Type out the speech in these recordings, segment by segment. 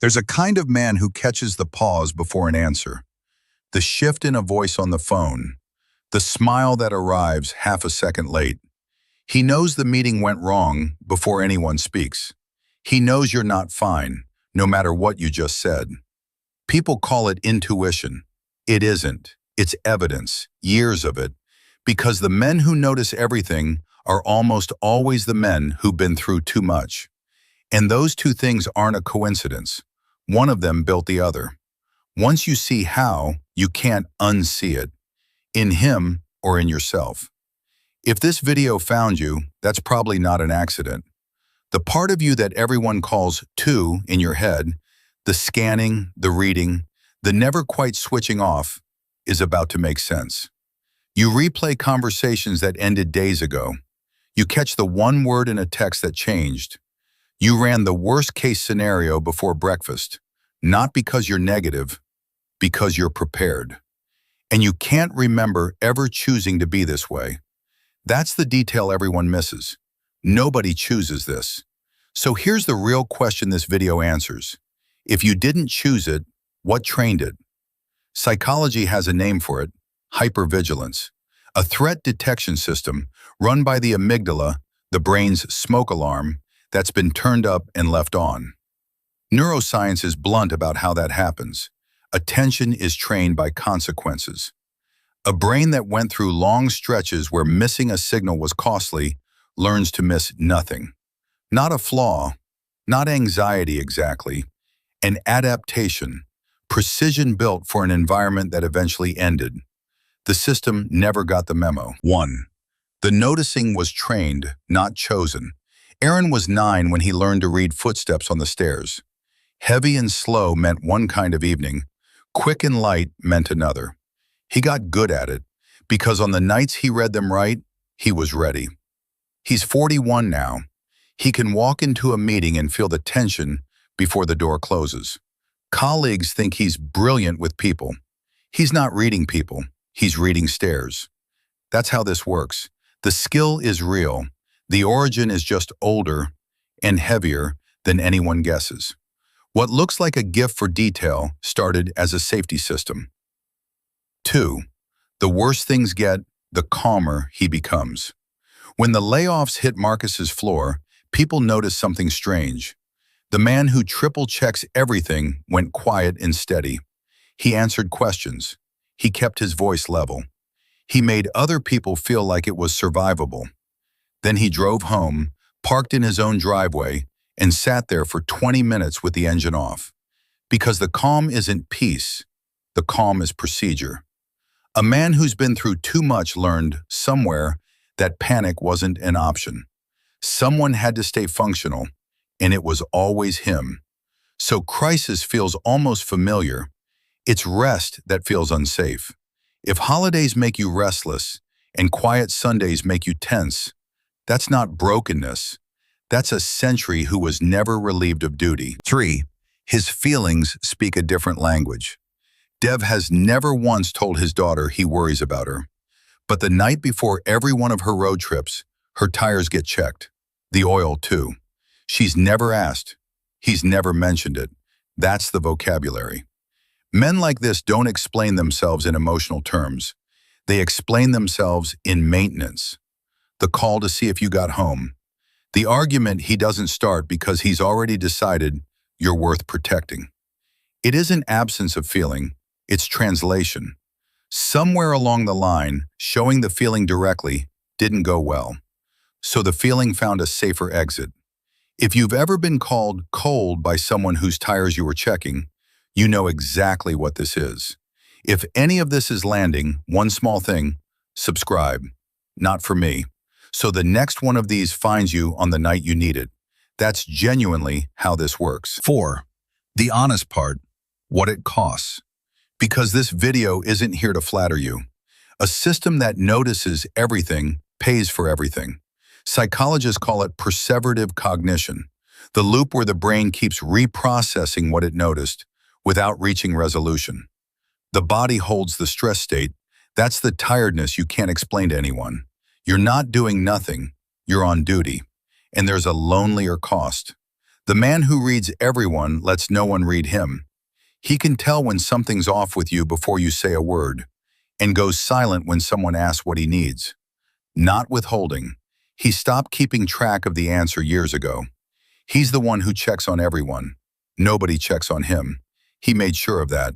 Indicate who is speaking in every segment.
Speaker 1: There's a kind of man who catches the pause before an answer, the shift in a voice on the phone, the smile that arrives half a second late. He knows the meeting went wrong before anyone speaks. He knows you're not fine, no matter what you just said. People call it intuition. It isn't. It's evidence, years of it, because the men who notice everything are almost always the men who've been through too much. And those two things aren't a coincidence. One of them built the other. Once you see how, you can't unsee it, in him or in yourself. If this video found you, that's probably not an accident. The part of you that everyone calls two in your head, the scanning, the reading, the never quite switching off, is about to make sense. You replay conversations that ended days ago. You catch the one word in a text that changed. You ran the worst-case scenario before breakfast, not because you're negative, because you're prepared. And you can't remember ever choosing to be this way. That's the detail everyone misses. Nobody chooses this. So here's the real question this video answers. If you didn't choose it, what trained it? Psychology has a name for it: hypervigilance, a threat detection system run by the amygdala, the brain's smoke alarm, that's been turned up and left on. Neuroscience is blunt about how that happens. Attention is trained by consequences. A brain that went through long stretches where missing a signal was costly learns to miss nothing. Not a flaw, not anxiety exactly, an adaptation, precision built for an environment that eventually ended. The system never got the memo. 1. The noticing was trained, not chosen. Aaron was 9 when he learned to read footsteps on the stairs. Heavy and slow meant one kind of evening. Quick and light meant another. He got good at it, because on the nights he read them right, he was ready. He's 41 now. He can walk into a meeting and feel the tension before the door closes. Colleagues think he's brilliant with people. He's not reading people, he's reading stairs. That's how this works. The skill is real. The origin is just older and heavier than anyone guesses. What looks like a gift for detail started as a safety system. 2. The worse things get, the calmer he becomes. When the layoffs hit Marcus's floor, people noticed something strange. The man who triple checks everything went quiet and steady. He answered questions. He kept his voice level. He made other people feel like it was survivable. Then he drove home, parked in his own driveway, and sat there for 20 minutes with the engine off. Because the calm isn't peace, the calm is procedure. A man who's been through too much learned somewhere that panic wasn't an option. Someone had to stay functional, and it was always him. So crisis feels almost familiar. It's rest that feels unsafe. If holidays make you restless and quiet Sundays make you tense, that's not brokenness. That's a sentry who was never relieved of duty. 3. His feelings speak a different language. Dev has never once told his daughter he worries about her. But the night before every one of her road trips, her tires get checked. The oil, too. She's never asked. He's never mentioned it. That's the vocabulary. Men like this don't explain themselves in emotional terms. They explain themselves in maintenance. The call to see if you got home. The argument he doesn't start because he's already decided you're worth protecting. It isn't absence of feeling, it's translation. Somewhere along the line, showing the feeling directly didn't go well. So the feeling found a safer exit. If you've ever been called cold by someone whose tires you were checking, you know exactly what this is. If any of this is landing, one small thing, subscribe. Not for me. So the next one of these finds you on the night you need it. That's genuinely how this works. 4. The honest part, what it costs. Because this video isn't here to flatter you. A system that notices everything pays for everything. Psychologists call it perseverative cognition, the loop where the brain keeps reprocessing what it noticed without reaching resolution. The body holds the stress state. That's the tiredness you can't explain to anyone. You're not doing nothing, you're on duty. And there's a lonelier cost. The man who reads everyone lets no one read him. He can tell when something's off with you before you say a word, and goes silent when someone asks what he needs. Not withholding. He stopped keeping track of the answer years ago. He's the one who checks on everyone. Nobody checks on him. He made sure of that.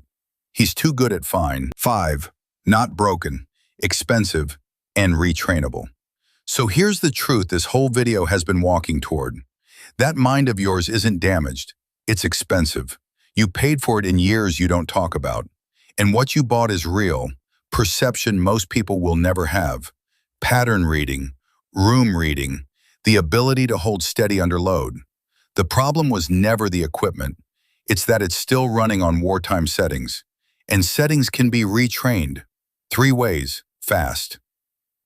Speaker 1: He's too good at fine. 5. Not broken, expensive, and retrainable. So here's the truth this whole video has been walking toward. That mind of yours isn't damaged. It's expensive. You paid for it in years you don't talk about. And what you bought is real, perception most people will never have. Pattern reading, room reading, the ability to hold steady under load. The problem was never the equipment. It's that it's still running on wartime settings. And settings can be retrained. 3 ways, fast.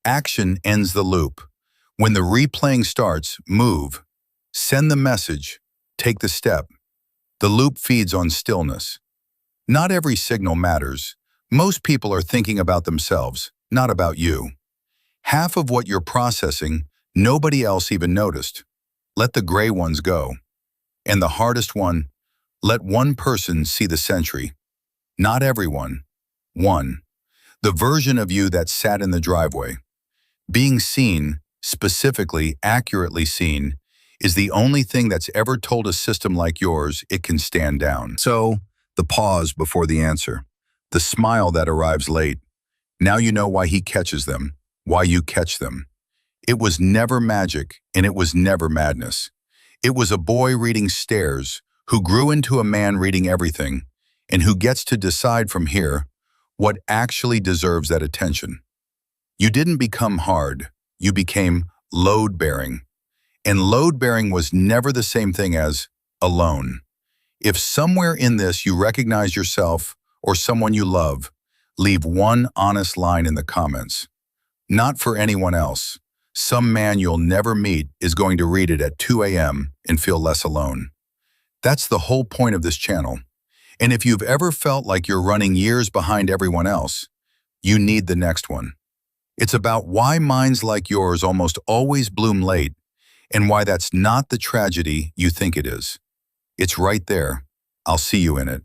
Speaker 1: Action ends the loop. When the replaying starts, move. Send the message. Take the step. The loop feeds on stillness. Not every signal matters. Most people are thinking about themselves, not about you. Half of what you're processing, nobody else even noticed. Let the gray ones go. And the hardest one, let one person see the sentry. Not everyone. One. The version of you that sat in the driveway. Being seen, specifically, accurately seen, is the only thing that's ever told a system like yours it can stand down. So, the pause before the answer. The smile that arrives late. Now you know why he catches them, why you catch them. It was never magic, and it was never madness. It was a boy reading stares, who grew into a man reading everything, and who gets to decide from here what actually deserves that attention. You didn't become hard, you became load-bearing. And load-bearing was never the same thing as alone. If somewhere in this you recognize yourself or someone you love, leave one honest line in the comments. Not for anyone else. Some man you'll never meet is going to read it at 2 a.m. and feel less alone. That's the whole point of this channel. And if you've ever felt like you're running years behind everyone else, you need the next one. It's about why minds like yours almost always bloom late, and why that's not the tragedy you think it is. It's right there. I'll see you in it.